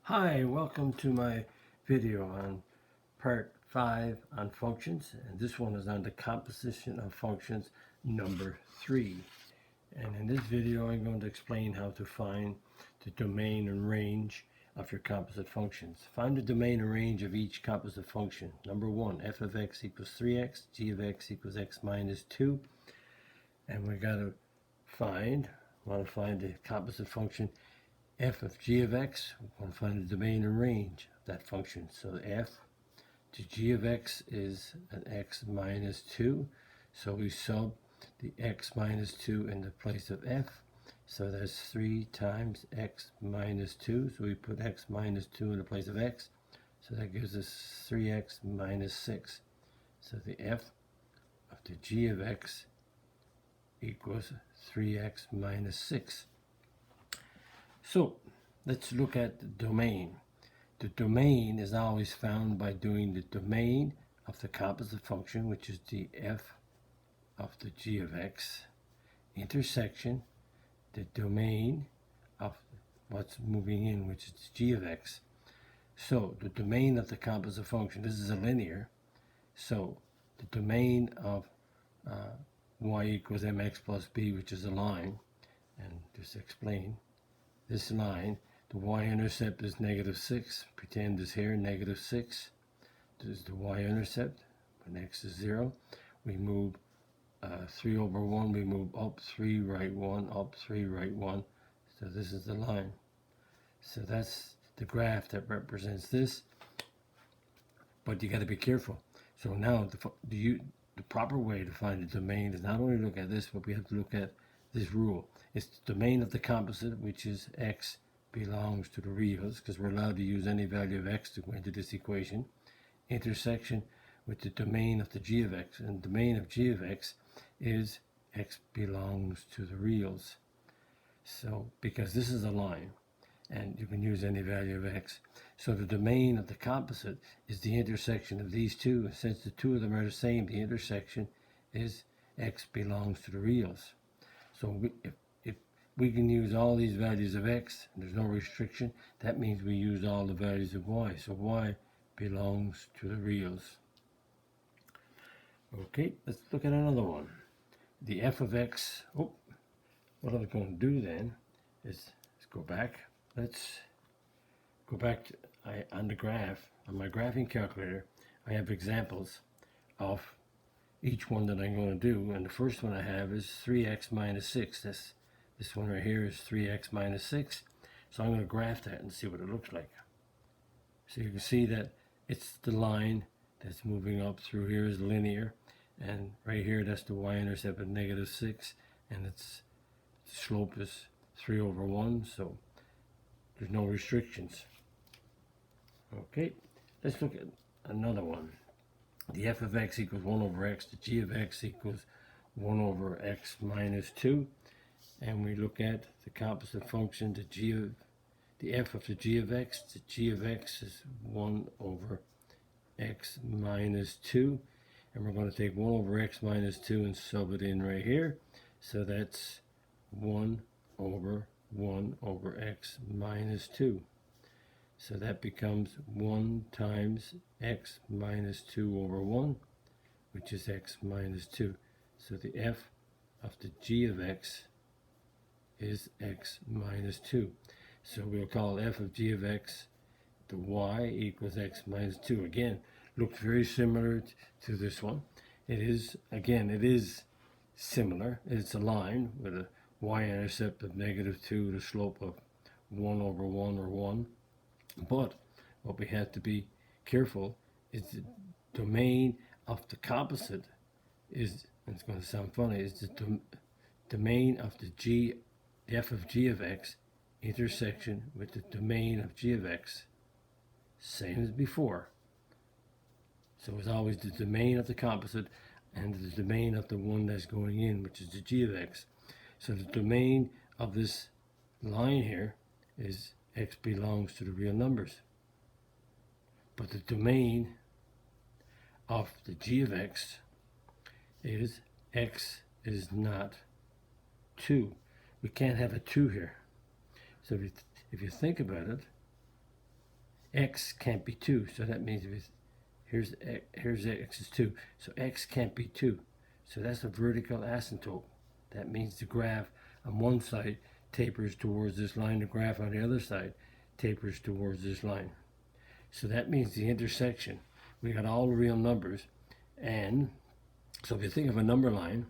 Hi, welcome to my video on part 5 on functions, and this one is on the composition of functions number 3. And in this video I'm going to explain how to find the domain and range of your composite functions. Find the domain and range of each composite function. Number 1, f of x equals 3x, g of x equals x minus 2, and we want to find the composite function f of g of x. We want to find the domain and range of that function. So f to g of x is an x minus 2. So we sub the x minus 2 in the place of f. So that's 3 times x minus 2. So we put x minus 2 in the place of x. So that gives us 3x minus 6. So the f of the g of x equals 3x minus 6. So let's look at the domain. The domain is always found by doing the domain of the composite function, which is the f of the g of x, intersection the domain of what's moving in, which is g of x. So the domain of the composite function, this is a linear, so the domain of y equals mx plus b, which is a line, and just explain this line, the y-intercept is negative 6. Pretend is here, negative 6. This is the y-intercept. When x is 0, we move 3 over 1. We move up 3, right 1, up 3, right 1. So this is the line. So that's the graph that represents this. But you got to be careful. So now the proper way to find the domain is not only look at this, but we have to look at this rule. It's the domain of the composite, which is x belongs to the reals, because we're allowed to use any value of x to go into this equation. Intersection with the domain of the g of x, and the domain of g of x is x belongs to the reals. So because this is a line, and you can use any value of x. So the domain of the composite is the intersection of these two, and since the two of them are the same, the intersection is x belongs to the reals. So if we can use all these values of x, and there's no restriction, that means we use all the values of y. So y belongs to the reals. Okay, let's look at another one. The f of x, what I'm going to do then is let's go back. Let's go back to, on the graph, on my graphing calculator, I have examples of each one that I'm going to do, and the first one I have is 3x minus 6. This one right here is 3x minus 6. So I'm going to graph that and see what it looks like. So you can see that it's the line that's moving up through here is linear, and right here that's the y-intercept at negative 6, and its slope is 3 over 1, so there's no restrictions. Okay, let's look at another one. The f of x equals 1 over x, the g of x equals 1 over x minus 2, and we look at the composite function, the f of the g of x. The g of x is 1 over x minus 2, and we're going to take 1 over x minus 2 and sub it in right here. So that's 1 over x minus 2. So that becomes 1 times x minus 2 over 1, which is x minus 2. So the f of the g of x is x minus 2. So we'll call f of g of x the y equals x minus 2. Again, looks very similar to this one. It is similar. It's a line with a y-intercept of negative 2, the slope of 1 over 1 or 1. But what we have to be careful is the domain of the composite is, and it's going to sound funny, is the domain of the f of g of x intersection with the domain of g of x. Same as before. So it's always the domain of the composite and the domain of the one that's going in, which is the g of x. So the domain of this line here is x belongs to the real numbers. But the domain of the g of x is x is not 2. We can't have a 2 here. So if you think about it, x can't be 2. So that means here's x is 2. So x can't be 2. So that's a vertical asymptote. That means the graph on one side tapers towards this line. The graph on the other side tapers towards this line. So that means the intersection. We got all the real numbers. And so if you think of a number line,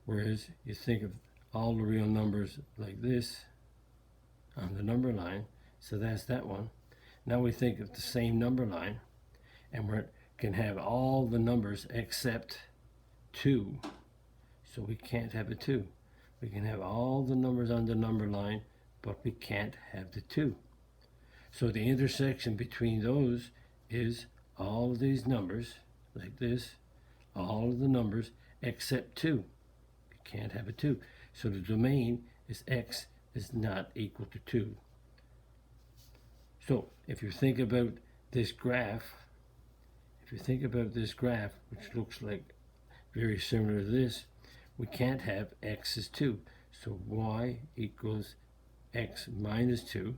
whereas you think of all the real numbers like this on the number line, so that's that one. Now we think of the same number line, and we can have all the numbers except 2. So we can't have a 2. We can have all the numbers on the number line, but we can't have the 2. So the intersection between those is all of these numbers, like this, all of the numbers except 2. You can't have a 2. So the domain is x is not equal to 2. So if you think about this graph, which looks like very similar to this, we can't have x is 2. So y equals x minus 2.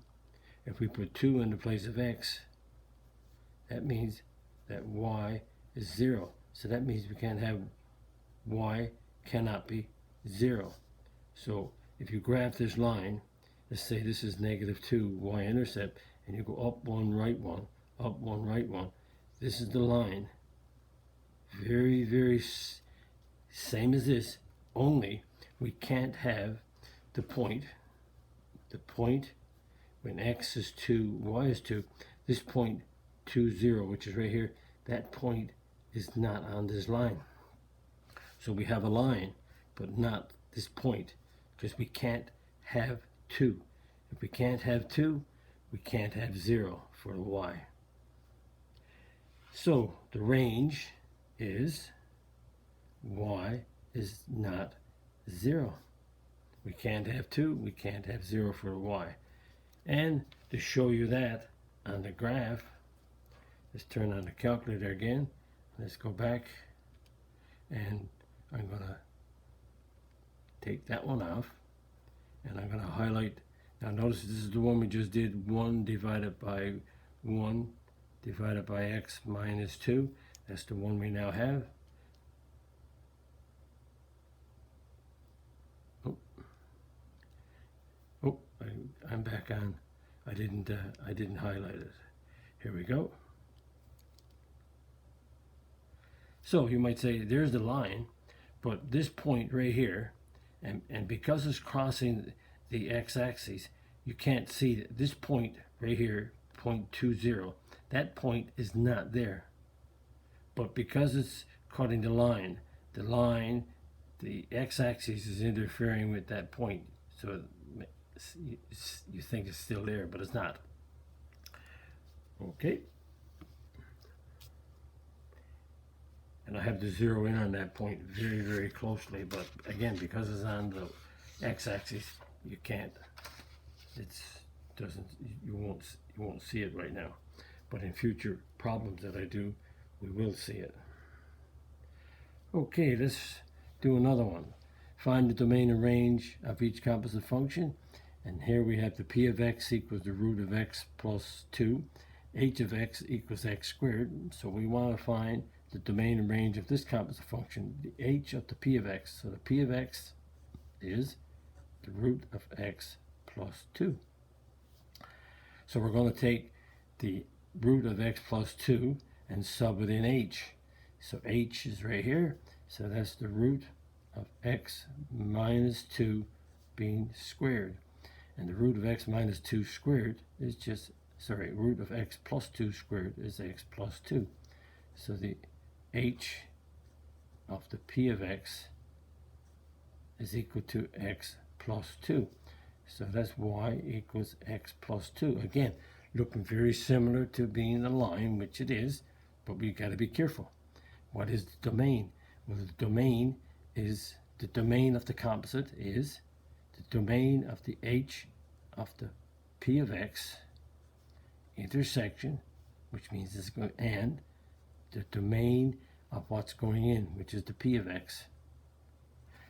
If we put 2 in the place of x, that means that y is 0. So that means we can't have y cannot be 0. So if you graph this line, let's say this is -2 y-intercept, and you go up 1, right 1, up 1, right 1. This is the line. Very, very same as this, only we can't have the point when x is 2, y is 2, this point 2, 0, which is right here, that point is not on this line. So we have a line, but not this point, because we can't have 2. If we can't have 2, we can't have 0 for the y. So the range is y is not 0. We can't have 2, we can't have 0 for y. And to show you that on the graph, let's turn on the calculator again. Let's go back, and I'm going to take that one off, and I'm going to highlight. Now notice this is the one we just did, 1 divided by x minus 2. That's the one we now have. I'm back on. I didn't highlight it. Here we go. So you might say there's the line, but this point right here, and because it's crossing the x-axis, you can't see that this point right here, 0.20, that point is not there. But because it's cutting the line, the x-axis is interfering with that point, so you think it's still there, but it's not. Okay. And I have to zero in on that point very, very closely, but again, because it's on the x-axis, you can't. You won't see it right now. But in future problems that I do, we will see it. Okay, let's do another one. Find the domain and range of each composite function. And here we have the p of x equals the root of x plus 2. H of x equals x squared. So we want to find the domain and range of this composite function, the h of the p of x. So the p of x is the root of x plus 2. So we're going to take the root of x plus 2 and sub it in h. So h is right here. So that's the root of x minus 2 being squared. And the root of x minus 2 squared is just, root of x plus 2 squared is x plus 2. So the h of the p of x is equal to x plus 2. So that's y equals x plus 2. Again, looking very similar to being a line, which it is, but we got to be careful. What is the domain? Well, the domain is, the domain of the composite is the domain of the h of the p of x intersection, which means it's going, and the domain of what's going in, which is the p of x.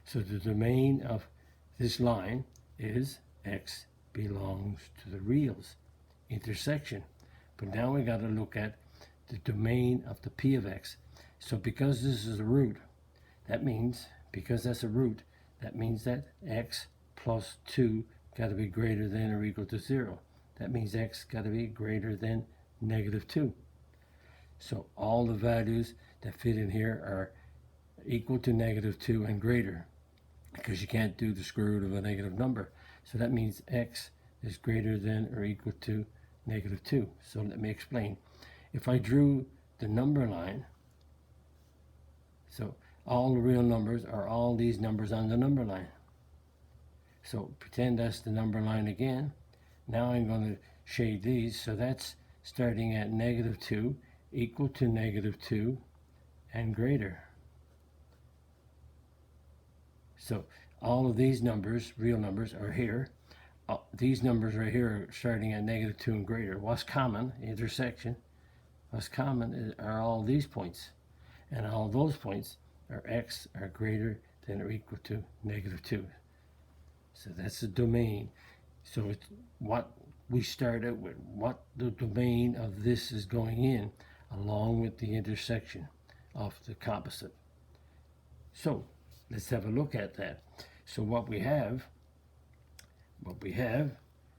So the domain of this line is x belongs to the reals intersection. But now we got to look at the domain of the p of x. So because this is a root, that means, because that's a root, that means that x plus 2 got to be greater than or equal to 0. That means x got to be greater than negative 2. So all the values that fit in here are equal to negative 2 and greater, because you can't do the square root of a negative number. So that means x is greater than or equal to negative 2. So let me explain. If I drew the number line, so all the real numbers are all these numbers on the number line. So pretend that's the number line again. Now I'm going to shade these. So that's starting at negative 2, equal to negative 2, and greater. So all of these numbers, real numbers, are here. These numbers right here are starting at negative 2 and greater. What's common, intersection, what's common are all these points. And all those points are x are greater than or equal to negative 2. So that's the domain. So it's what we start out with, what the domain of this is going in, along with the intersection of the composite. So let's have a look at that. So what we have,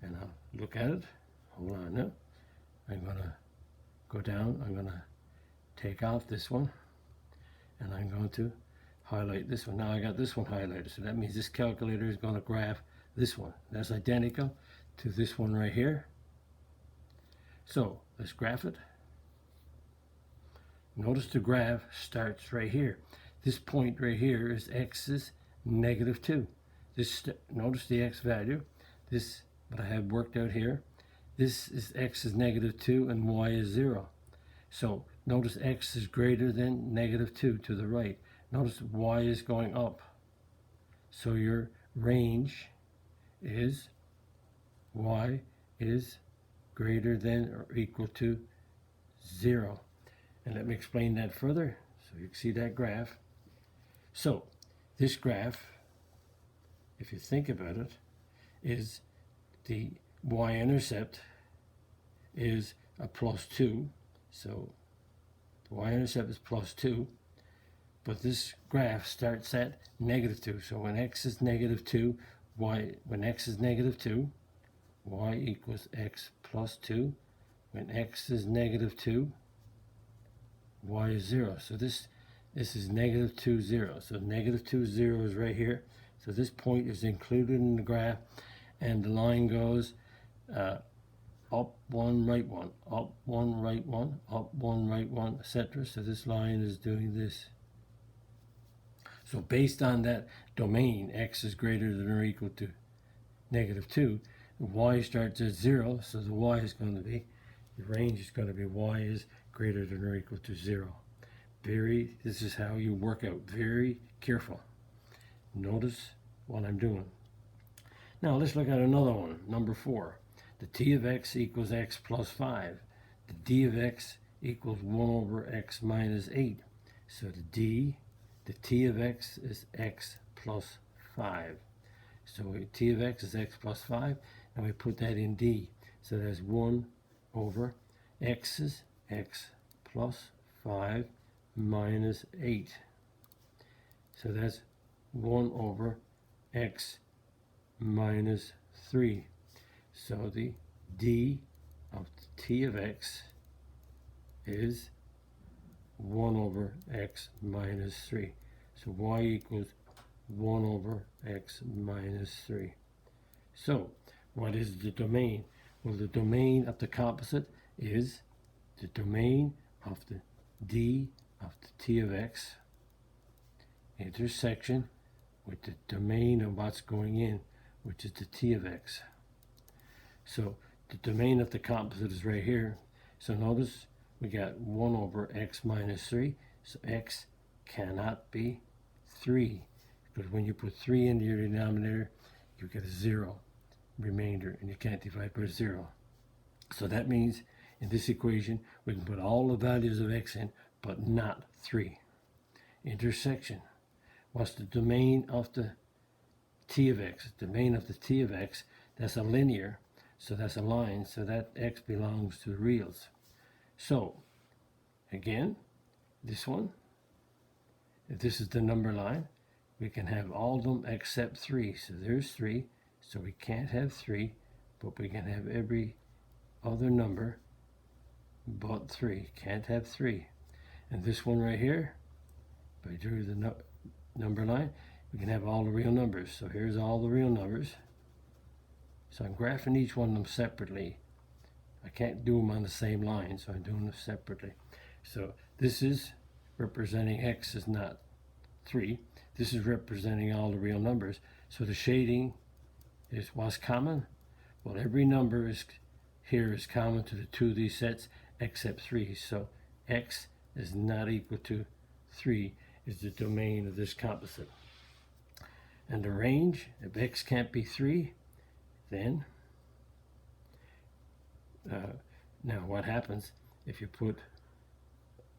and I'll look at it. Hold on now. I'm going to go down. I'm going to take off this one, and I'm going to highlight this one. Now I got this one highlighted, so that means this calculator is going to graph this one. That's identical to this one right here. So let's graph it. Notice the graph starts right here. This point right here is x is negative 2. Notice the x value. This, what I have worked out here, this is x is negative 2 and y is 0. So notice x is greater than negative 2 to the right. Notice y is going up. So your range is y is greater than or equal to 0. And let me explain that further so you can see that graph. So this graph, if you think about it, is the y-intercept is a plus 2. So the y-intercept is plus 2. But this graph starts at negative 2. So when x is negative 2, when x is negative 2, y equals x plus 2. When x is negative 2, y is 0. So this is negative 2, 0. So negative 2, 0 is right here. So this point is included in the graph, and the line goes up 1, right 1, up 1, right 1, up 1, right 1, etc. So this line is doing this. So based on that domain, x is greater than or equal to negative 2, y starts at 0, so the y is going to be, the range is going to be y is greater than or equal to 0. This is how you work out. Very careful. Notice what I'm doing. Now let's look at another one, number 4. The t of x equals x plus 5. The d of x equals 1 over x minus 8. So the t of x is x plus 5. So t of x is x plus 5, and we put that in d. So that's 1 over x is x plus 5 minus 8. So that's 1 over x minus 3. So the d of t of x is 1 over x minus 3. So y equals 1 over x minus 3. So what is the domain? Well, the domain of the composite is the domain of the d of the t of x intersection with the domain of what's going in, which is the t of x. So the domain of the composite is right here. So notice we got 1 over x minus 3. So x cannot be 3, because when you put 3 into your denominator, you get a 0 remainder, and you can't divide by 0. So that means in this equation we can put all the values of x in, but not 3. Intersection. What's the domain of the t of x? The domain of the t of x, that's a linear. So that's a line, so that x belongs to the reals. So again, this one, if this is the number line, we can have all of them except 3. So there's 3, so we can't have 3, but we can have every other number but 3. Can't have 3. And this one right here, if I drew the number line, we can have all the real numbers. So here's all the real numbers. So I'm graphing each one of them separately. I can't do them on the same line, so I'm doing them separately. So this is representing x is not 3. This is representing all the real numbers. So the shading is what's common. Well, every number here is common to the two of these sets except 3. So x is not equal to 3 is the domain of this composite. And the range, if x can't be 3, then now what happens if you put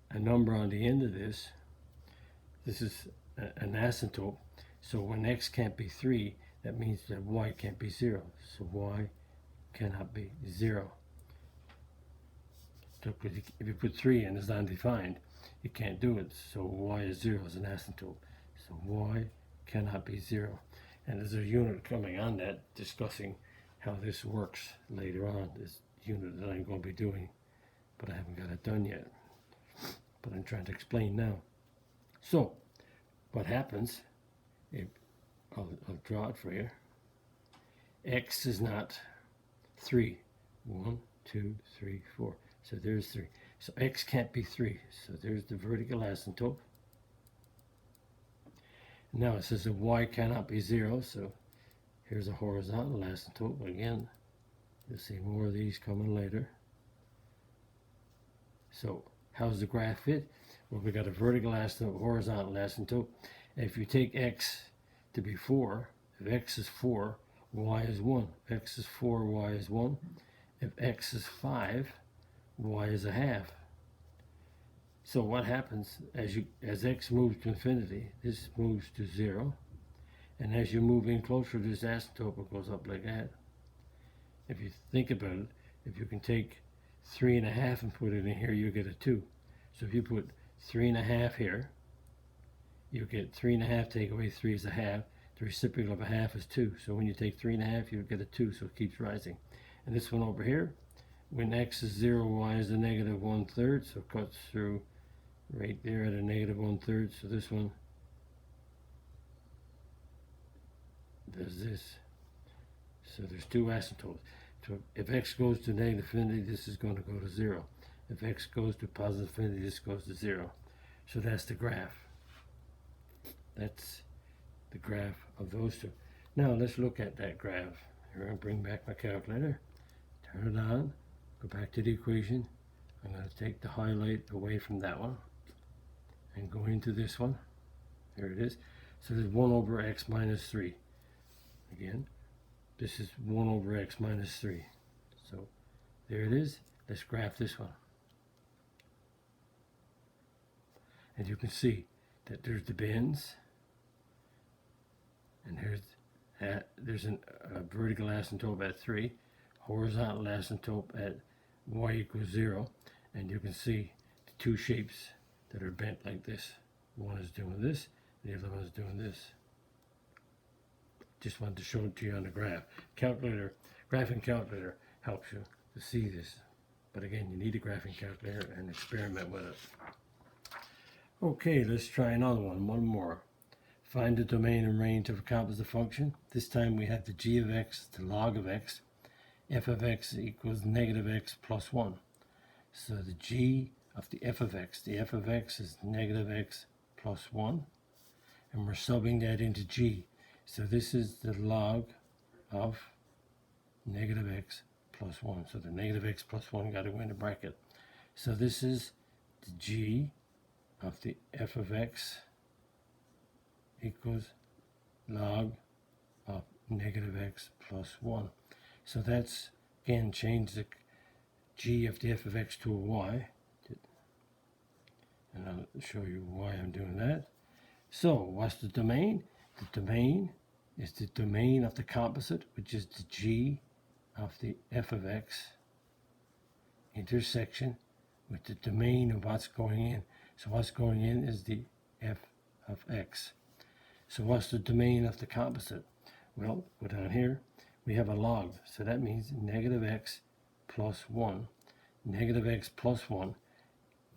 a number on the end of this? This is an asymptote, so when x can't be 3, that means that y can't be 0. So y cannot be 0. So if you put 3 and it's undefined, you can't do it. So y is 0 is an asymptote. So y cannot be 0. And there's a unit coming on that discussing how this works later on. This unit that I'm going to be doing, but I haven't got it done yet. But I'm trying to explain now. So what happens if I'll draw it for you. X is not 3. 1, 2, 3, 4. So there's 3. So x can't be 3. So there's the vertical asymptote. Now it says that y cannot be 0. So here's a horizontal asymptote. Again, you'll see more of these coming later. So how's the graph fit? Well, we got a vertical asymptote, horizontal asymptote. If you take x to be 4, if x is 4, y is 1. If x is 4, y is 1. If x is 5, y is a half. So what happens as x moves to infinity, this moves to 0. And as you move in closer to this asymptote, it goes up like that. If you think about it, if you can take 3.5 and put it in here, you get a 2. So if you put 3.5 here, you get 3.5, take away 3 is a half. The reciprocal of a half is 2. So when you take 3.5, you get a 2, so it keeps rising. And this one over here, when x is 0, y is a negative 1/3, so it cuts through right there at a negative 1/3. So this one does this. So there's two asymptotes. So if x goes to negative infinity, this is going to go to 0. If x goes to positive infinity, this goes to 0. So that's the graph. That's the graph of those two. Now let's look at that graph. Here, I'll bring back my calculator, turn it on, go back to the equation. I'm going to take the highlight away from that one and go into this one. There it is. So there's 1 over x minus 3. Again, this is 1 over x minus 3. So there it is. Let's graph this one. And you can see that there's the bends, and there's a vertical asymptote at 3, horizontal asymptote at y equals 0, and you can see the two shapes that are bent like this. One is doing this, the other one is doing this. Just wanted to show it to you on the graph. Graphing calculator helps you to see this. But again, you need a graphing calculator and experiment with it. Okay, let's try another one more. Find the domain and range of a composite function. This time we have the g of x, the log of x, f of x equals negative x plus 1. So the g of the f of x is negative x plus 1. And we're subbing that into g. So this is the log of negative x plus 1. So the negative x plus 1 got to go in the bracket. So this is the g of the f of x equals log of negative x plus 1. So that's, again, change the g of the f of x to a y. And I'll show you why I'm doing that. So what's the domain? The domain is the domain of the composite, which is the g of the f of x intersection with the domain of what's going in. So what's going in is the f of x. So what's the domain of the composite? Well, go down here. We have a log. So that means negative x plus 1. Negative x plus 1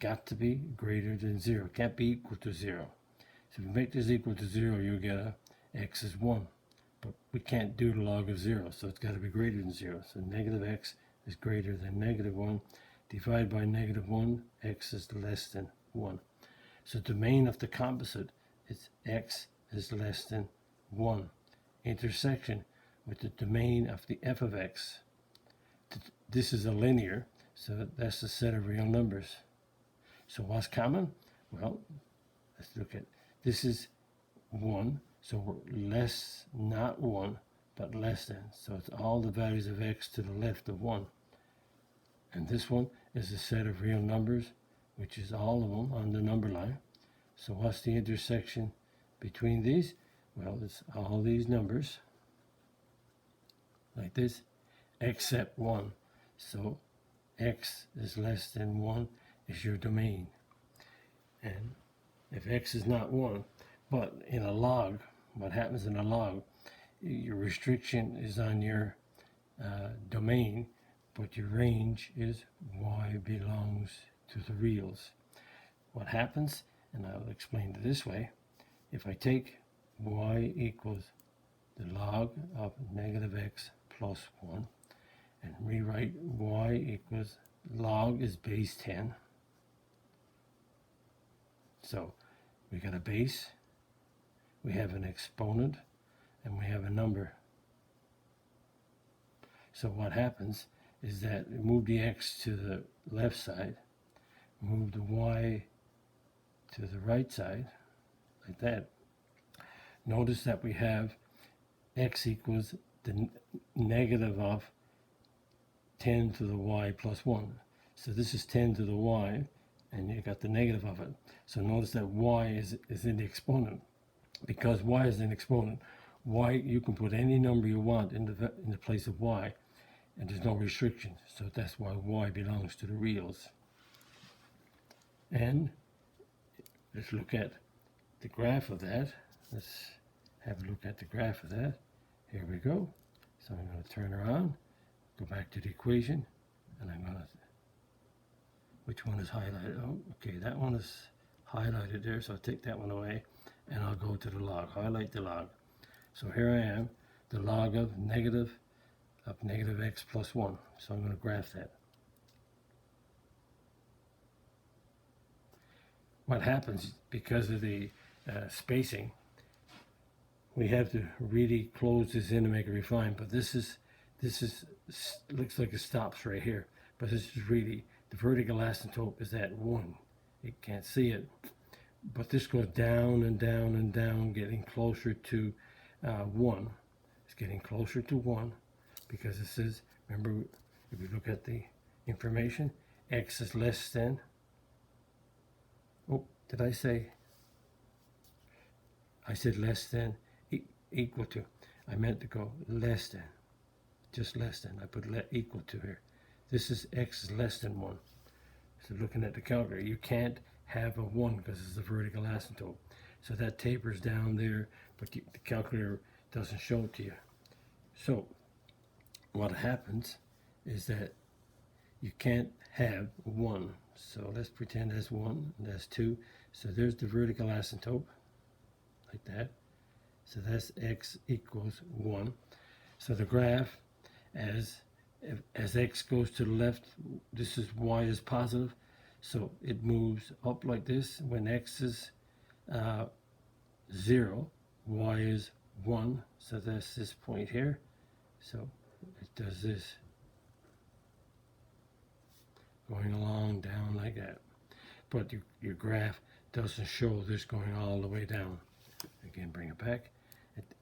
got to be greater than 0. Can't be equal to 0. So if you make this equal to 0, you get a x is 1. But we can't do the log of 0, so it's got to be greater than 0. So negative x is greater than negative 1. Divide by negative 1, x is less than 1. So domain of the composite is x is less than 1. Intersection with the domain of the f of x. This is a linear, so that's a set of real numbers. So what's common? Well, let's look at, this is 1, so we're less, not 1, but less than. So it's all the values of x to the left of 1. And this one is a set of real numbers, which is all of them on the number line. So what's the intersection between these? Well, it's all these numbers, like this, except 1. So x is less than 1 is your domain. And if x is not 1, but in a log, what happens in a log, your restriction is on your domain, but your range is y belongs to the reals. What happens, and I'll explain it this way, if I take y equals the log of negative x plus 1 and rewrite y equals log is base 10. So we got a base, we have an exponent, and we have a number. So what happens is that we move the x to the left side, move the y to the right side, like that. Notice that we have x equals the negative of 10 to the y plus 1. So this is 10 to the y, and you got the negative of it. So notice that y is in the exponent. Because y is an exponent, y, you can put any number you want in the place of y, and there's no restriction. So that's why y belongs to the reals. And let's look at the graph of that. Let's have a look at the graph of that. Here we go. So I'm going to turn around, go back to the equation, and I'm going to, which one is highlighted? Oh, okay, that one is highlighted there, so I'll take that one away, and I'll go to the log, highlight the log. So here I am, the log of negative x plus 1. So I'm going to graph that. What happens, because of the spacing, we have to really close this in to make it refined, but this looks like it stops right here, but this is really, the vertical asymptote is at 1. You can't see it, but this goes down and down and down, getting closer to 1. It's getting closer to 1 because it says, remember, if you look at the information, x is less than, oh, did I say? I said less than, equal to. I meant to go less than, just less than. I put equal to here. This is x is less than 1. So looking at the calculator, you can't have a 1 because it's a vertical asymptote. So that tapers down there, but the calculator doesn't show it to you. So what happens is that you can't have 1. So let's pretend that's 1, that's 2. So there's the vertical asymptote, like that. So that's x equals 1. So the graph, as x goes to the left, this is y is positive. So it moves up like this. When x is 0, y is 1. So that's this point here. So it does this, going along down like that. But your graph doesn't show this going all the way down. Again, bring it back.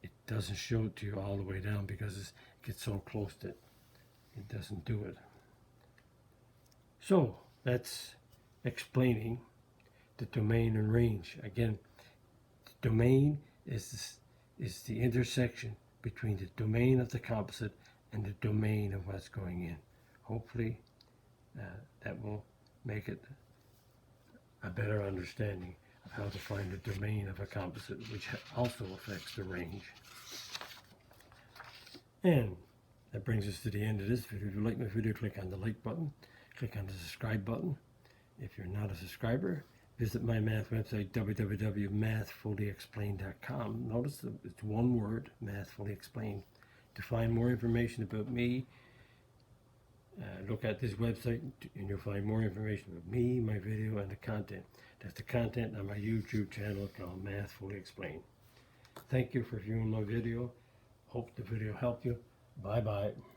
It doesn't show it to you all the way down because it gets so close that it doesn't do it. So that's explaining the domain and range. Again, the domain is the intersection between the domain of the composite and the domain of what's going in. Hopefully that will make it a better understanding of how to find the domain of a composite, which also affects the range. And that brings us to the end of this video. If you like my video, click on the like button, click on the subscribe button. If you're not a subscriber, visit my math website, www.mathfullyexplained.com. Notice that it's one word, Math Fully Explained. To find more information about me, look at this website and you'll find more information about me, my video, and the content. That's the content on my YouTube channel called Math Fully Explained. Thank you for viewing my video. Hope the video helped you. Bye-bye.